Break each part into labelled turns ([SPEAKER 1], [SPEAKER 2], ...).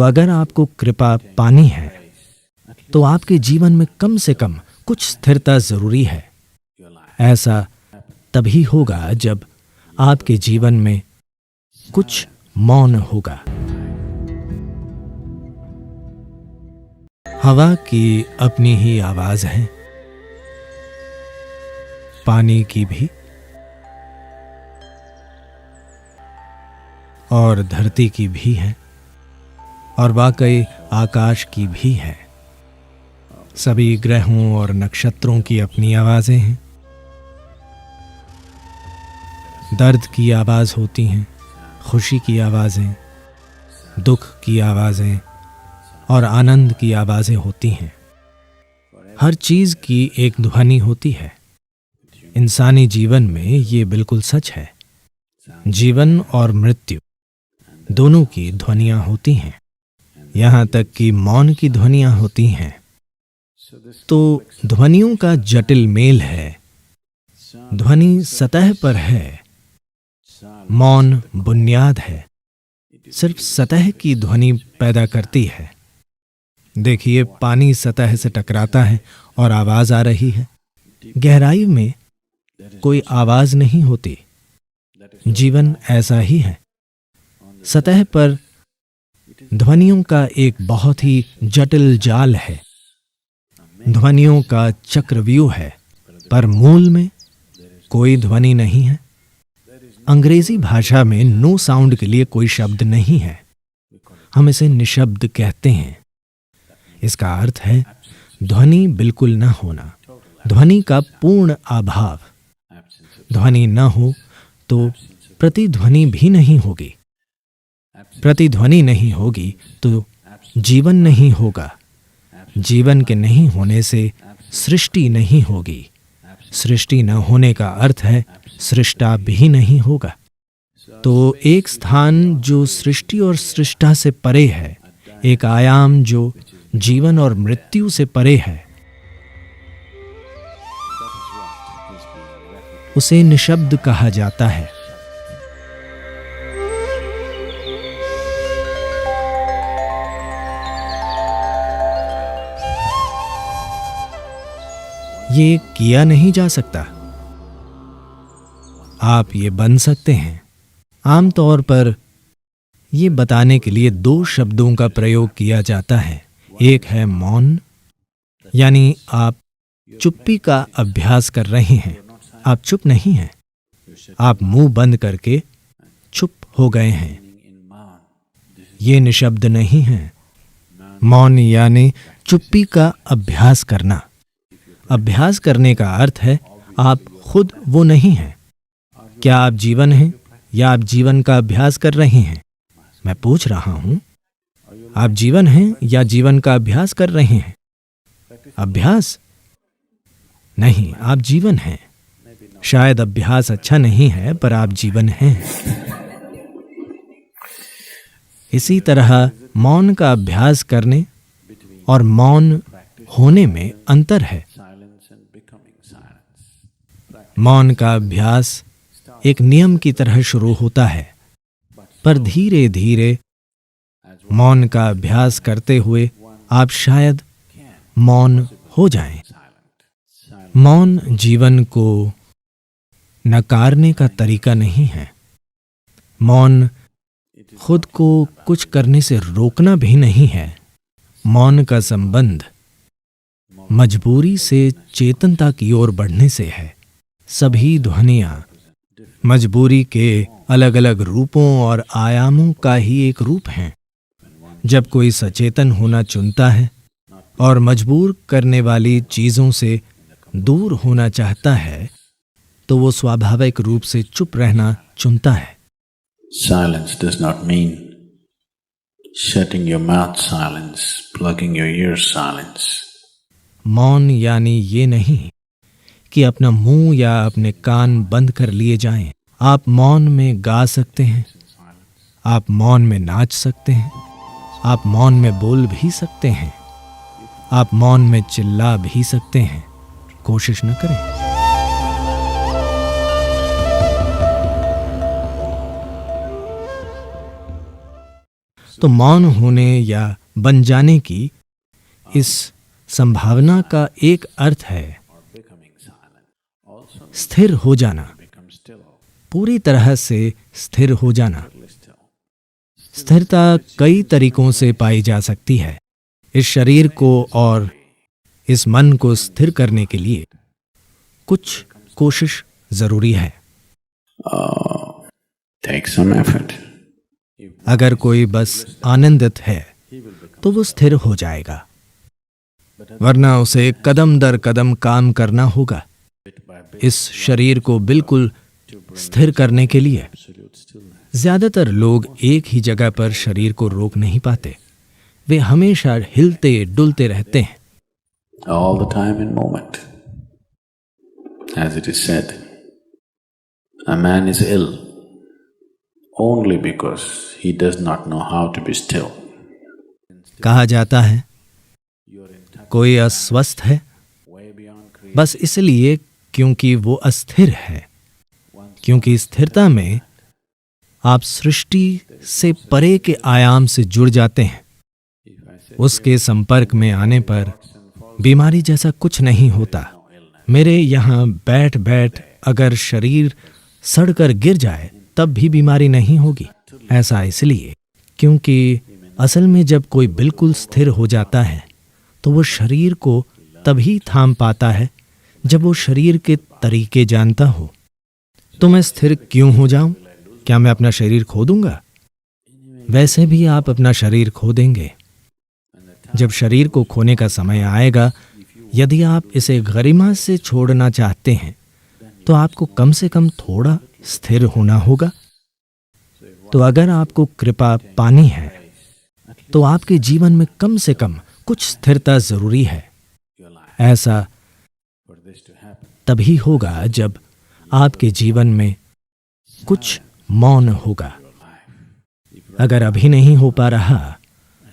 [SPEAKER 1] तो अगर आपको कृपा पानी है तो आपके जीवन में कम से कम कुछ स्थिरता जरूरी है। ऐसा तभी होगा जब आपके जीवन में कुछ मौन होगा। हवा की अपनी ही आवाज है, पानी की भी और धरती की भी है, और वाकई आकाश की भी है। सभी ग्रहों और नक्षत्रों की अपनी आवाजें हैं। दर्द की आवाज होती हैं, खुशी की आवाजें, दुख की आवाजें और आनंद की आवाजें होती हैं। हर चीज की एक ध्वनि होती है। इंसानी जीवन में ये बिल्कुल सच है। जीवन और मृत्यु दोनों की ध्वनियां होती हैं, यहां तक कि मौन की ध्वनियां होती हैं। तो ध्वनियों का जटिल मेल है। ध्वनि सतह पर है, मौन बुनियाद है, सिर्फ सतह की ध्वनि पैदा करती है। देखिए, पानी सतह से टकराता है और आवाज आ रही है। गहराई में कोई आवाज नहीं होती। जीवन ऐसा ही है। सतह पर ध्वनियों का एक बहुत ही जटिल जाल है, ध्वनियों का चक्रव्यूह है, पर मूल में कोई ध्वनि नहीं है। अंग्रेजी भाषा में नो साउंड के लिए कोई शब्द नहीं है। हम इसे निशब्द कहते हैं। इसका अर्थ है ध्वनि बिल्कुल न होना, ध्वनि का पूर्ण अभाव। ध्वनि न हो तो प्रतिध्वनि भी नहीं होगी। प्रतिध्वनि नहीं होगी तो जीवन नहीं होगा। जीवन के नहीं होने से सृष्टि नहीं होगी। सृष्टि न होने का अर्थ है सृष्टा भी नहीं होगा। तो एक स्थान जो सृष्टि और सृष्टा से परे है, एक आयाम जो जीवन और मृत्यु से परे है, उसे निशब्द कहा जाता है। ये किया नहीं जा सकता। आप ये बन सकते हैं। आमतौर पर ये बताने के लिए दो शब्दों का प्रयोग किया जाता है। एक है मौन, यानी आप चुप्पी का अभ्यास कर रहे हैं। आप चुप नहीं हैं, आप मुंह बंद करके चुप हो गए हैं। ये निशब्द नहीं है। मौन यानी चुप्पी का अभ्यास करना। अभ्यास करने का अर्थ है आप खुद वो नहीं हैं। क्या आप जीवन हैं या आप जीवन का अभ्यास कर रहे हैं? मैं पूछ रहा हूं, आप जीवन हैं या जीवन का अभ्यास कर रहे हैं? अभ्यास नहीं, आप जीवन हैं। शायद अभ्यास अच्छा नहीं है, पर आप जीवन हैं। इसी तरह मौन का अभ्यास करने और मौन होने में अंतर है। मौन का अभ्यास एक नियम की तरह शुरू होता है, पर धीरे धीरे मौन का अभ्यास करते हुए आप शायद मौन हो जाएं। मौन जीवन को नकारने का तरीका नहीं है। मौन खुद को कुछ करने से रोकना भी नहीं है। मौन का संबंध मजबूरी से चेतनता की ओर बढ़ने से है। सभी ध्वनियां मजबूरी के अलग अलग रूपों और आयामों का ही एक रूप हैं। जब कोई सचेतन होना चुनता है और मजबूर करने वाली चीजों से दूर होना चाहता है, तो वो स्वाभाविक रूप से चुप रहना चुनता है।
[SPEAKER 2] Silence does not mean shutting your mouth silence, plugging your ears silence.
[SPEAKER 1] मौन यानी ये नहीं कि अपना मुंह या अपने कान बंद कर लिए जाएं। आप मौन में गा सकते हैं, आप मौन में नाच सकते हैं, आप मौन में बोल भी सकते हैं, आप मौन में चिल्ला भी सकते हैं। कोशिश न करें। तो मौन होने या बन जाने की इस संभावना का एक अर्थ है स्थिर हो जाना, पूरी तरह से स्थिर हो जाना। स्थिरता कई तरीकों से पाई जा सकती है। इस शरीर को और इस मन को स्थिर करने के लिए कुछ कोशिश जरूरी है।
[SPEAKER 2] Take some effort.
[SPEAKER 1] अगर कोई बस आनंदित है तो वो स्थिर हो जाएगा, वरना उसे कदम दर कदम काम करना होगा इस शरीर को बिल्कुल स्थिर करने के लिए। ज्यादातर लोग एक ही जगह पर शरीर को रोक नहीं पाते, वे हमेशा हिलते डुलते रहते हैं।
[SPEAKER 2] All the time in moment. As it is said, a man is ill only because he does not know how to be still.
[SPEAKER 1] कहा जाता है कोई अस्वस्थ है बस इसलिए क्योंकि वो अस्थिर है, क्योंकि स्थिरता में आप सृष्टि से परे के आयाम से जुड़ जाते हैं। उसके संपर्क में आने पर बीमारी जैसा कुछ नहीं होता। मेरे यहाँ बैठ बैठ अगर शरीर सड़कर गिर जाए तब भी बीमारी नहीं होगी। ऐसा इसलिए क्योंकि असल में जब कोई बिल्कुल स्थिर हो जाता है तो वो शरीर को तभी थाम पाता है जब वो शरीर के तरीके जानता हो। तो मैं स्थिर क्यों हो जाऊं? क्या मैं अपना शरीर खो दूंगा? वैसे भी आप अपना शरीर खो देंगे। जब शरीर को खोने का समय आएगा, यदि आप इसे गरिमा से छोड़ना चाहते हैं तो आपको कम से कम थोड़ा स्थिर होना होगा। तो अगर आपको कृपा पानी है तो आपके जीवन में कम से कम कुछ स्थिरता जरूरी है। ऐसा तभी होगा जब आपके जीवन में कुछ मौन होगा। अगर अभी नहीं हो पा रहा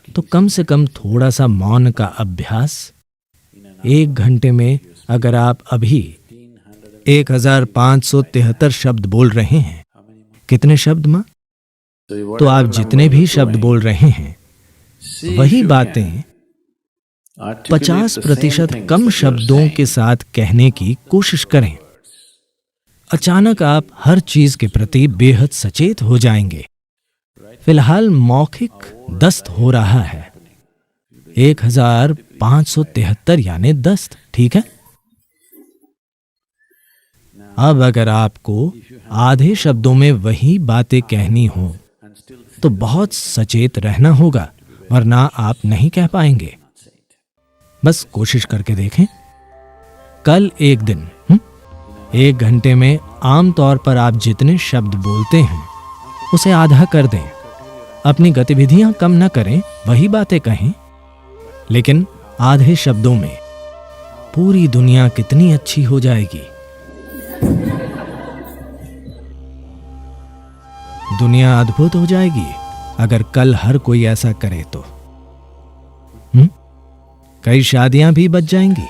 [SPEAKER 1] तो कम से कम थोड़ा सा मौन का अभ्यास 1 घंटे में अगर आप अभी 1573 शब्द बोल रहे हैं, कितने शब्द मां? तो आप जितने भी शब्द बोल रहे हैं वही बातें 50% कम शब्दों के साथ कहने की कोशिश करें। अचानक आप हर चीज के प्रति बेहद सचेत हो जाएंगे। फिलहाल मौखिक दस्त हो रहा है 1573 यानी दस्त, ठीक है। अब अगर आपको आधे शब्दों में वही बातें कहनी हो तो बहुत सचेत रहना होगा, वरना आप नहीं कह पाएंगे। बस कोशिश करके देखें। कल एक दिन 1 घंटे में आमतौर पर आप जितने शब्द बोलते हैं उसे आधा कर दें। अपनी गतिविधियां कम न करें, वही बातें कहें, लेकिन आधे शब्दों में पूरी दुनिया कितनी अच्छी हो जाएगी। दुनिया अद्भुत हो जाएगी अगर कल हर कोई ऐसा करे तो। कई शादियां भी बच जाएंगी।